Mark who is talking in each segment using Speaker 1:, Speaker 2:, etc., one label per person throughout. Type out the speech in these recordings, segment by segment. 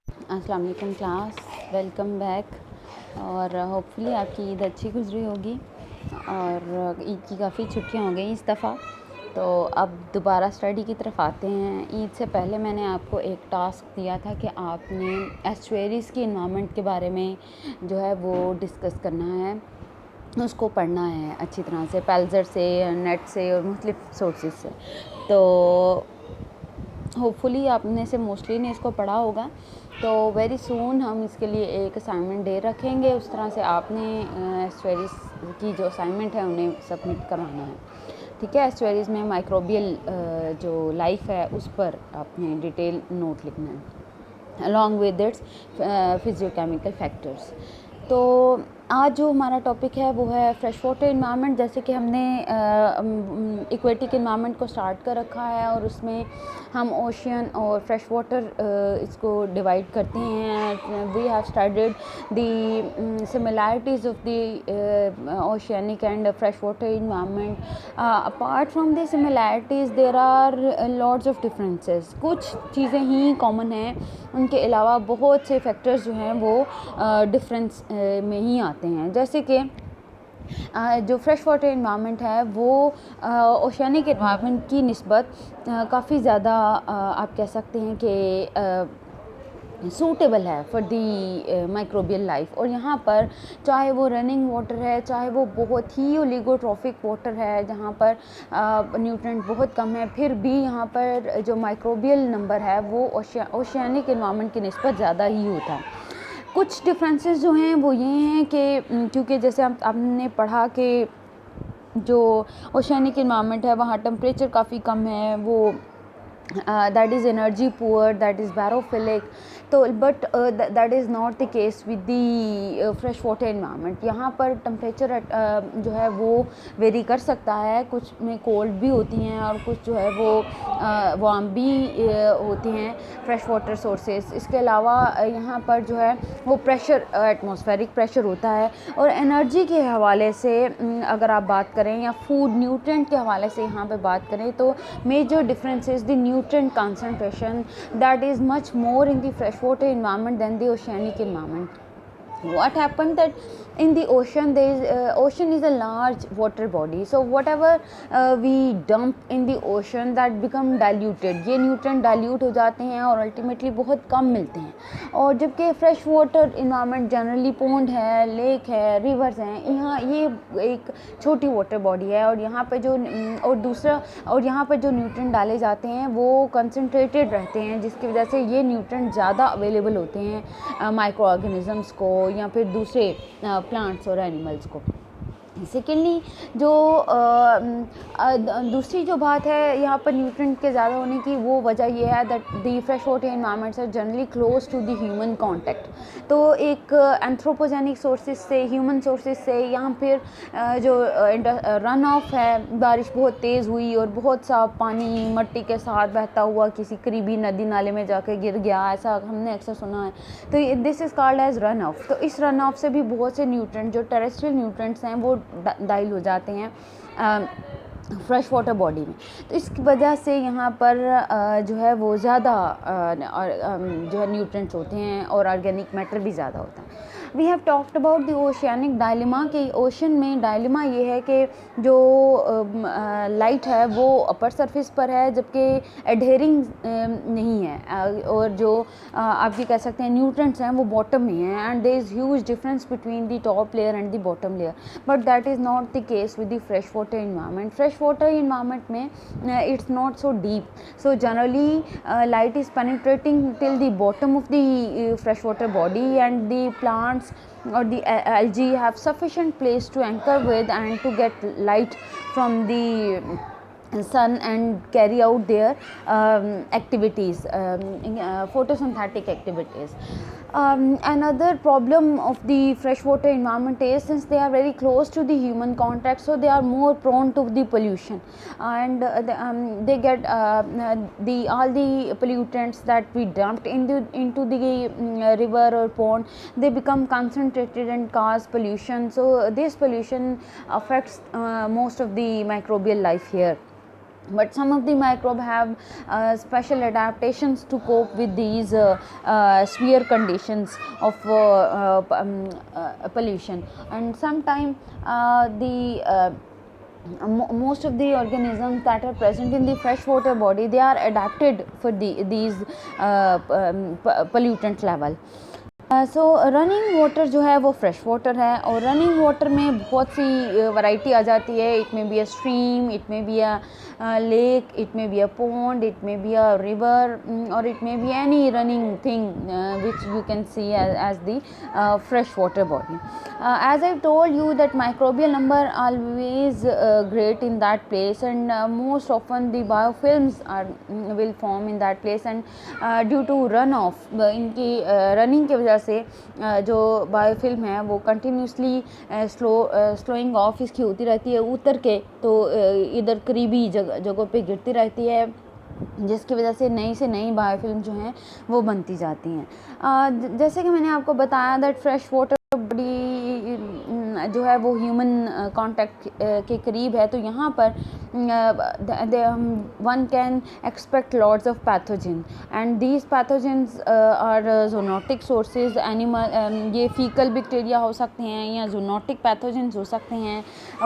Speaker 1: अस्सलाम वालेकुम class, welcome back. और होपफुली आपकी ईद अच्छी गुजरी होगी और ईद की काफ़ी छुट्टियां हो गई इस दफ़ा। तो अब दोबारा स्टडी की तरफ आते हैं। ईद से पहले मैंने आपको एक टास्क दिया था कि आपने एस्चुअरीज़ की इन्वायरमेंट के बारे में जो है वो डिस्कस करना है, उसको पढ़ना है अच्छी तरह से, पेल्जर से, नेट से और मुख्तलिफ सोर्सेज से। तो होपफुली आपने से मोस्टली ने इसको पढ़ा होगा। तो वेरी सून हम इसके लिए एक असाइनमेंट डे रखेंगे। उस तरह से आपने एस्चुअरीज़ की जो असाइनमेंट है उन्हें सबमिट करवाना है, ठीक है। एस्चुअरीज़ में माइक्रोबियल जो लाइफ है उस पर आपने डिटेल नोट लिखना है along with its physiochemical factors. तो आज जो हमारा टॉपिक है वो है फ्रेश वाटर इन्वायरमेंट। जैसे कि हमने इक्वेटिक इन्वायरमेंट को स्टार्ट कर रखा है और उसमें हम ओशियन और फ्रेश वाटर इसको डिवाइड करते हैं। We have studied the similarities of the oceanic and fresh water environment. Apart from the similarities there are lots of differences. कुछ चीज़ें ही कॉमन हैं, उनके अलावा बहुत से फैक्टर्स जो हैं वो डिफरेंस में ही आते हैं। जैसे कि जो फ्रेश वाटर इन्वायरमेंट है वो ओशियनिक इन्वायरमेंट की निस्बत काफ़ी ज़्यादा आप कह सकते हैं कि सूटेबल है फॉर दी माइक्रोबियल लाइफ। और यहाँ पर चाहे वो रनिंग वाटर है, चाहे वो बहुत ही ओलिगोट्रॉफिक वाटर है जहाँ पर न्यूट्रिएंट बहुत कम है, फिर भी यहाँ पर जो माइक्रोबियल नंबर है वो ओशियनिक इन्वायरमेंट की निस्बत ज़्यादा ही होता है। कुछ डिफरेंसेस जो हैं वो ये हैं कि क्योंकि जैसे आपने पढ़ा कि जो ओशियनिक इन्वायरमेंट है वहाँ टेम्परेचर काफ़ी कम है, वो that is energy poor, that is barophilic। तो but that is not the case with the fresh water environment। यहाँ पर टेम्परेचर जो है वो वेरी कर सकता है, कुछ में कोल्ड भी होती हैं और कुछ जो है वो वार्म भी होती हैं फ्रेश वाटर सोर्सेस। इसके अलावा यहाँ पर जो है वो प्रेशर, एटमॉस्फेरिक प्रेशर होता है। और एनर्जी के हवाले से अगर आप बात करें या फूड न्यूट्रिएंट के हवाले से यहाँ पे बात करें तो major difference is the nutrient concentration that is much more in the freshwater environment than the oceanic environment। What happened that in the ocean there is ocean is a large water body, so whatever we dump in the ocean that become diluted। ये nutrient dilute हो जाते हैं और ultimately बहुत कम मिलते हैं। और जबकि fresh water environment generally pond है, lake है, rivers हैं, यहाँ ये एक छोटी water body है और यहाँ पे जो और यहाँ पे जो न्यूट्रिएंट डाले जाते हैं वो कंसनट्रेटेड रहते हैं, जिसकी वजह से ये न्यूट्रिएंट ज़्यादा अवेलेबल होते हैं माइक्रो ऑर्गेनिजम्स को या फिर दूसरे प्लांट्स और एनिमल्स को। सेकेंडली जो दूसरी जो बात है यहाँ पर न्यूट्रिएंट के ज़्यादा होने की, वो वजह ये है that the fresh water environments are generally close to the human contact. तो एक एंथ्रोपोजेनिक सोर्सेज से, ह्यूमन सोर्सेज से, या फिर जो रन ऑफ है, बारिश बहुत तेज़ हुई और बहुत सा पानी मट्टी के साथ बहता हुआ किसी करीबी नदी नाले में जाके गिर गया, ऐसा हमने अक्सर सुना है। तो this is called as run off. तो इस रन ऑफ से भी बहुत से न्यूट्रिएंट जो टेरेस्ट्रियल न्यूट्रिएंट्स हैं वो डाइल हो जाते हैं फ्रेश वाटर बॉडी में। तो इसकी वजह से यहाँ पर जो है वो ज़्यादा जो है न्यूट्रिएंट्स होते हैं और ऑर्गेनिक मैटर भी ज़्यादा होता है। We have talked about the oceanic dilemma कि ओशन में डायलेमा ये है कि जो लाइट है वो अपर सरफेस पर है जबकि एडहेरिंग नहीं है, और जो आप ये कह सकते हैं न्यूट्रिएंट्स हैं वो बॉटम में हैं, and there is huge difference between the top layer and the bottom layer. But that is not the case with the fresh water environment. Fresh water environment में it's not so deep, so generally light is penetrating till the bottom of the freshwater body, and the plants or the algae have sufficient place to anchor with and to get light from the sun and carry out their activities, photosynthetic activities। Another problem of the freshwater environment is since they are very close to the human contact, so they are more prone to the pollution, and they get all the pollutants that we dumped into the river or pond, they become concentrated and cause pollution. So this pollution affects most of the microbial life here. but some of the microbe have special adaptations to cope with these severe conditions of pollution. And sometimes most of the organisms that are present in the freshwater body, they are adapted for these pollutant level. So running water जो है वो fresh water है, और running water में बहुत सी variety आ जाती है. It में बी अ स्ट्रीम, इट में बी अ लेक, इट में बी अ पॉन्ड, इट में बी अ रिवर, और इट में be any running thing which you can see as the fresh water body. As I told you that microbial number always great in that place, and most often the biofilms will form in that place, and due to runoff, इनकी running की वजह से जो biofilm है वो continuously slowing of इसकी होती रहती है उतर के, तो इधर करीबी जगहों पे गिरती रहती है, जिसकी वजह से नई से नई बायोफिल्म जो हैं वो बनती जाती हैं. जैसे कि मैंने आपको बताया दैट फ्रेश वाटर बॉडी जो है वो ह्यूमन कांटेक्ट के करीब है, तो यहाँ पर one can expect lots of pathogen, and these pathogens are zoonotic sources. Animal, ये फीकल बैक्टीरिया हो सकते हैं या जूनोटिक पैथोजेंस हो सकते हैं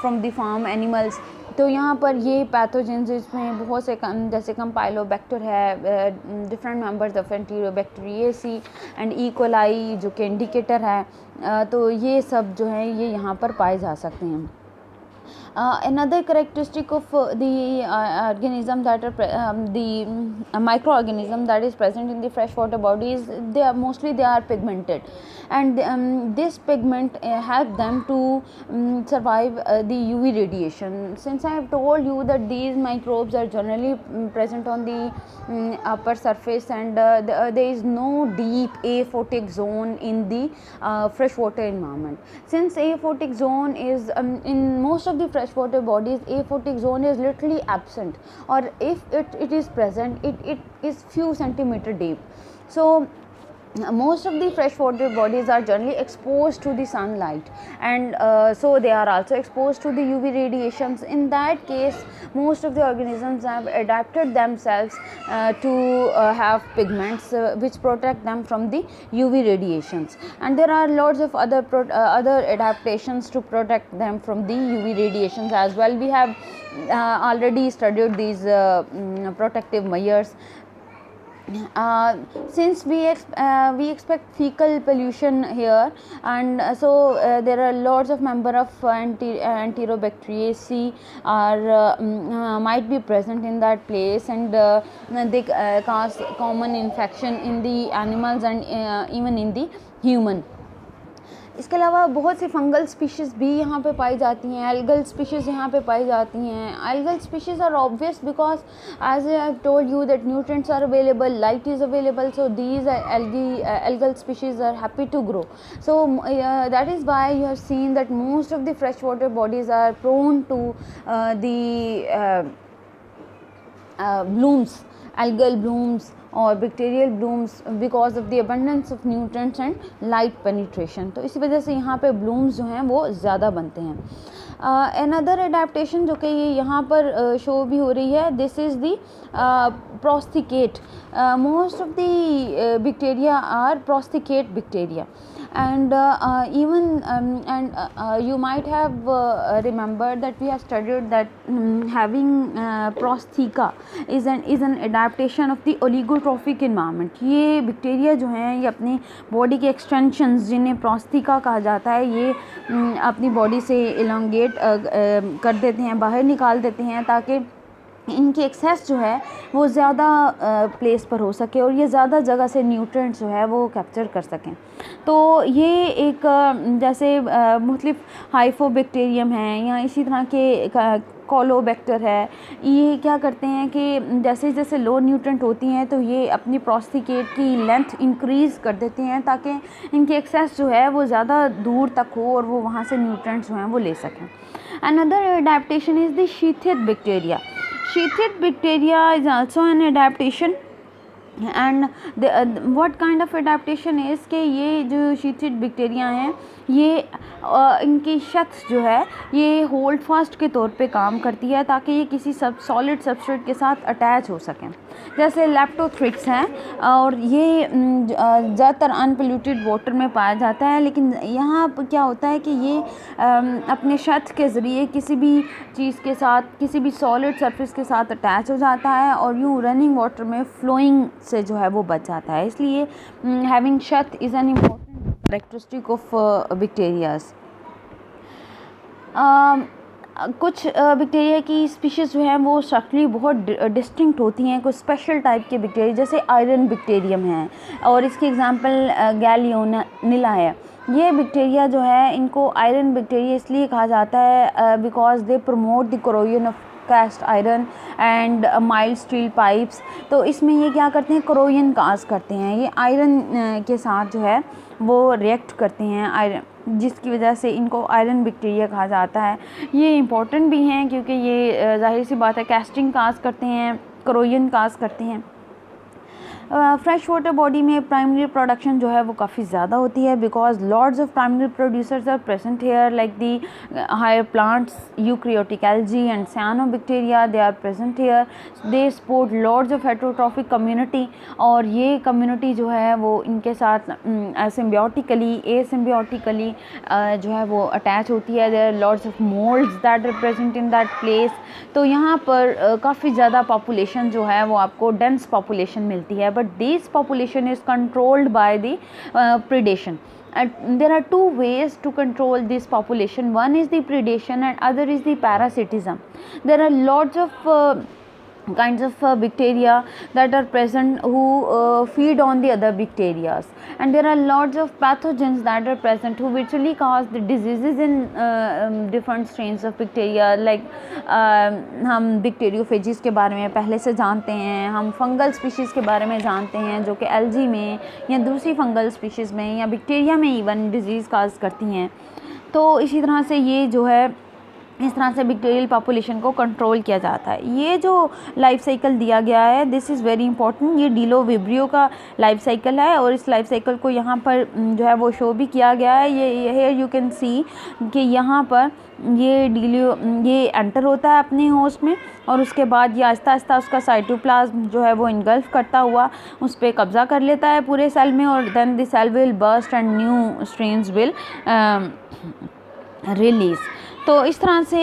Speaker 1: फ्रॉम द फार्म एनिमल्स. तो यहाँ पर ये पैथोजेंस इसमें बहुत से जैसे कंपाइलोबैक्टर है, different members of enterobacteriaceae and E coli जो कि इंडिकेटर है, तो ये सब जो है ये यहाँ पर पाए जा सकते हैं. Another characteristic of the organism that are the microorganism that is present in the freshwater body is they are pigmented, and this pigment help them to survive the UV radiation. Since I have told you that these microbes are generally present on the upper surface, and there is no deep aphotic zone in the freshwater environment. Since aphotic zone is in most of the freshwater bodies, aphotic zone is literally absent, or if it is present, it is few centimeter deep. So most of the freshwater bodies are generally exposed to the sunlight, and so they are also exposed to the UV radiations. In that case, most of the organisms have adapted themselves to have pigments which protect them from the UV radiations, and there are lots of other adaptations to protect them from the UV radiations as well. We have already studied these protective measures. Since we expect fecal pollution here, and so there are lots of member of Enterobacteriaceae might be present in that place, and they cause common infection in the animals and even in the human. इसके अलावा बहुत सी fungal species भी यहाँ पे पाई जाती हैं, algal species यहाँ पे पाई जाती हैं. Algal species are obvious because as I have told you that nutrients are available, light is available, so these algal species are happy to grow. So that is why you have seen that most of the freshwater bodies are prone to the blooms, algal blooms और bacterial blooms because of the abundance of nutrients and light penetration. तो इसी वजह से यहाँ पे blooms जो हैं वो ज़्यादा बनते हैं. अनदर एडेप्टेशन जो कि ये यहाँ पर शो भी हो रही है, this is the prosthecate. Most of the bacteria are prosthecate bacteria, and even and you might have remembered that we have studied that having prostheca is an adaptation of the oligotrophic environment. ये bacteria जो हैं ये अपनी body के extensions जिन्हें प्रोस्थीका कहा जाता है, ये अपनी बॉडी से इलोंगेट कर देते हैं, बाहर निकाल देते हैं ताकि इनकी एक्सेस जो है वो ज़्यादा प्लेस पर हो सके और ये ज़्यादा जगह से न्यूट्रिएंट्स जो है वो कैप्चर कर सकें. तो ये एक जैसे मुख्तलिफ हाइफोबैक्टीरियम हैं या इसी तरह के कोलोबैक्टर है, ये क्या करते हैं कि जैसे जैसे लो न्यूट्रिएंट होती हैं तो ये अपनी प्रोस्टिकेट की लेंथ इंक्रीज़ कर देते हैं ताकि इनकी एक्सेस जो है वो ज़्यादा दूर तक हो और वो वहाँ से न्यूट्रिएंट्स जो हैं वो ले सकें. Another adaptation is the sheathed bacteria. Sheathid bacteria is also an adaptation and what kind of adaptation is कि ये जो शीथित बैक्टीरिया हैं ये इनकी शत जो है ये होल्ड फास्ट के तौर पे काम करती है ताकि ये किसी सॉलिड सबस्ट्रेट के साथ अटैच हो सकें। जैसे लेप्टोथ्रिक्स हैं और ये ज़्यादातर अनपोल्यूटेड वाटर में पाया जाता है, लेकिन यहाँ पर क्या होता है कि ये अपने शत के ज़रिए किसी भी चीज़ के साथ, किसी भी सॉलिड सरफेस के साथ अटैच हो जाता है और यूँ रनिंग वाटर में फ्लोइंग से जो है वो बच जाता है। इसलिए हैविंग शत is an important characteristic of bacterias. कुछ बैक्टीरिया की स्पीशीज़ जो हैं वो स्ट्रक्चरली बहुत डिस्टिंक्ट होती हैं। कुछ स्पेशल टाइप के बैक्टीरिया जैसे आयरन बैक्टीरियम है और इसकी एग्जांपल गैलियोनिला है। ये बैक्टीरिया जो है इनको आयरन बैक्टीरिया इसलिए कहा जाता है because they promote the corrosion of cast iron and mild steel pipes. तो इसमें ये क्या करते हैं, कोरोजन काज करते हैं, ये आयरन के साथ जो है वो रिएक्ट करते हैं आयरन, जिसकी वजह से इनको आयरन बैक्टीरिया कहा जाता है। ये इम्पोर्टेंट भी हैं क्योंकि ये ज़ाहिर सी बात है कास्टिंग काज करते हैं, कोरोजन काज करते हैं। फ्रेश वाटर बॉडी में प्राइमरी प्रोडक्शन जो है वो काफ़ी ज़्यादा होती है because lots of primary producers are present here like the higher plants eukaryotic algae and cyanobacteria, they are present here, they support lots of heterotrophic community. और ये कम्युनिटी जो है वो इनके साथ सिम्बियोटिकली एसिम्बियोटिकली जो है वो अटैच होती है। There are lots of moulds that are present in that place. तो यहाँ पर काफ़ी ज़्यादा पॉपुलेशन जो है वो आपको डेंस पॉपुलेशन मिलती है, but this population is controlled by the predation. There are two ways to control this population. One is the predation and other is the parasitism. There are lots of kinds of bacteria that are present who feed on the other bacteria, and there are lots of pathogens that are present who virtually cause the diseases in different strains of bacteria like हम bacteriophages के बारे में पहले से जानते हैं, हम fungal species के बारे में जानते हैं जो कि एल्गी में या दूसरी फंगल स्पीशीज़ में या बैक्टीरिया में इवन डिजीज़ काज करती हैं। तो इसी तरह से ये जो है इस तरह से बैक्टीरियल पॉपुलेशन को कंट्रोल किया जाता है। ये जो लाइफ साइकिल दिया गया है दिस इज़ वेरी इंपॉर्टेंट, ये डीलो विब्रियो का लाइफ साइकिल है और इस लाइफ साइकिल को यहाँ पर जो है वो शो भी किया गया है। ये हेयर यू कैन सी कि यहाँ पर ये एंटर होता है अपने होस्ट में और उसके बाद ये आहिस्ता आहिस्ता उसका साइटोप्लाज्म जो है वो इनगल्फ करता हुआ उस पर कब्ज़ा कर लेता है पूरे सेल में और then the cell will burst and new strains will release. तो इस तरह से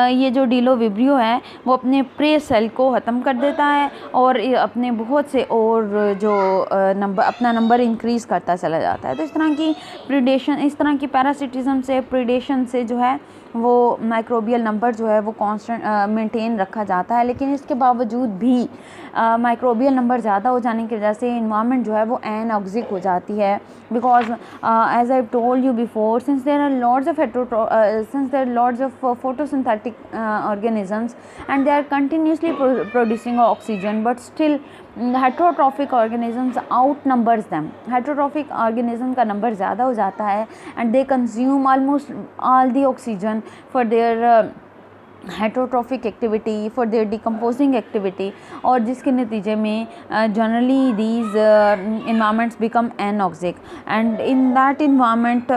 Speaker 1: ये जो डीलो विब्रियो है वो अपने प्रे सेल को ख़त्म कर देता है और अपने बहुत से और जो अपना नंबर इंक्रीज़ करता चला जाता है। तो इस तरह की प्रीडेशन, इस तरह की पैरासिटिज्म से, प्रीडेशन से जो है वो माइक्रोबियल नंबर जो है वो कांस्टेंट मेंटेन रखा जाता है। लेकिन इसके बावजूद भी माइक्रोबियल नंबर ज़्यादा हो जाने की वजह से इन्वायरमेंट जो है वो एनऑक्सिक हो जाती है because as I told you before since there are lots of photosynthetic organisms and they are continuously producing oxygen, but still heterotrophic organisms outnumbers them. Heterotrophic organism का नंबर ज़्यादा हो जाता है and they consume almost all the oxygen for their heterotrophic activity, for their decomposing activity, और जिसके नतीजे में generally these environments become anoxic and in that environment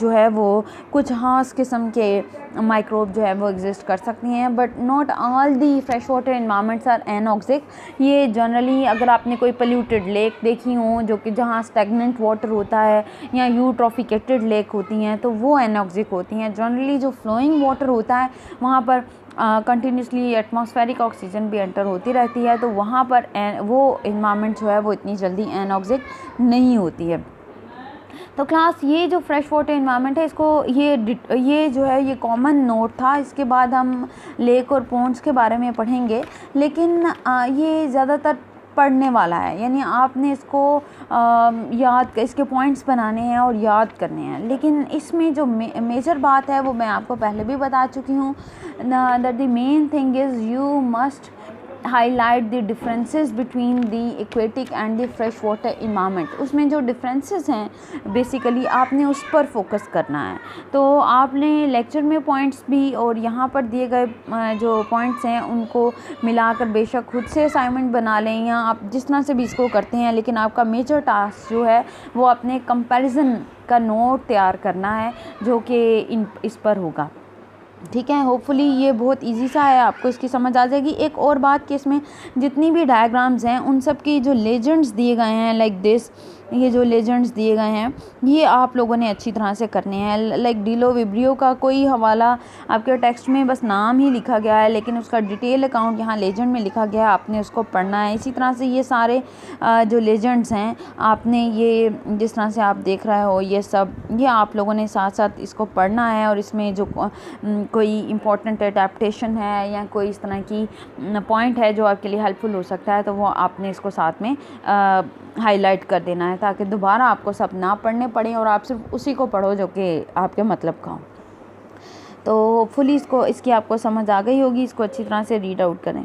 Speaker 1: जो है वो कुछ खास किस्म के माइक्रोब जो है वो एग्जिस्ट कर सकती हैं, but not all the fresh water environments are anoxic. ये जनरली अगर आपने कोई पोल्यूटेड लेक देखी हो जो कि जहाँ स्टैगनेंट वाटर होता है या यूट्रॉफिकेटेड लेक होती हैं तो वो एनऑक्सिक होती हैं। जनरली जो फ्लोइंग वाटर होता है वहाँ पर कंटिन्यूसली एटमॉस्फेरिक ऑक्सीजन भी एंटर होती रहती है, तो वहाँ पर वो इन्वायरमेंट जो है वो इतनी जल्दी एनऑक्सिक नहीं होती है। तो क्लास ये जो फ्रेश वाटर इन्वायरमेंट है इसको ये जो है ये कॉमन नोट था। इसके बाद हम लेक और पॉन्ड्स के बारे में पढ़ेंगे, लेकिन ये ज़्यादातर पढ़ने वाला है, यानी आपने इसको इसके पॉइंट्स बनाने हैं और याद करने हैं। लेकिन इसमें जो मेजर बात है वो मैं आपको पहले भी बता चुकी हूँ, that the main thing is you must highlight the differences between the aquatic and the fresh water environment. उसमें जो डिफरेंसेस हैं बेसिकली आपने उस पर फोकस करना है। तो आपने लेक्चर में पॉइंट्स भी और यहाँ पर दिए गए जो पॉइंट्स हैं उनको मिलाकर बेशक खुद से असाइनमेंट बना लें या आप जिस तरह से भी इसको करते हैं, लेकिन आपका मेजर टास्क जो है वो अपने कंपैरिजन का नोट तैयार करना है जो कि इस पर होगा। ठीक है, होपफुली ये बहुत इजी सा है, आपको इसकी समझ आ जाएगी। एक और बात कि इसमें जितनी भी डायग्राम्स हैं उन सब की जो लेजेंड्स दिए गए हैं लाइक दिस, ये जो लेजेंड्स दिए गए हैं ये आप लोगों ने अच्छी तरह से करने हैं। लाइक डिलो विब्रियो का कोई हवाला आपके टेक्स्ट में बस नाम ही लिखा गया है, लेकिन उसका डिटेल अकाउंट यहाँ लेजेंड में लिखा गया है, आपने उसको पढ़ना है। इसी तरह से ये सारे जो लेजेंड्स हैं आपने ये जिस तरह से आप देख रहे हो ये सब ये आप लोगों ने साथ साथ इसको पढ़ना है। और इसमें जो कोई इम्पोर्टेंट अडेप्टेशन है या कोई इस तरह की पॉइंट है जो आपके लिए हेल्पफुल हो सकता है तो वो आपने इसको साथ में हाईलाइट कर देना है ताकि दोबारा आपको सब ना पढ़ने पड़े और आप सिर्फ उसी को पढ़ो जो कि आपके मतलब का हो। तो होपफुली इसकी आपको समझ आ गई होगी। इसको अच्छी तरह से रीड आउट करें।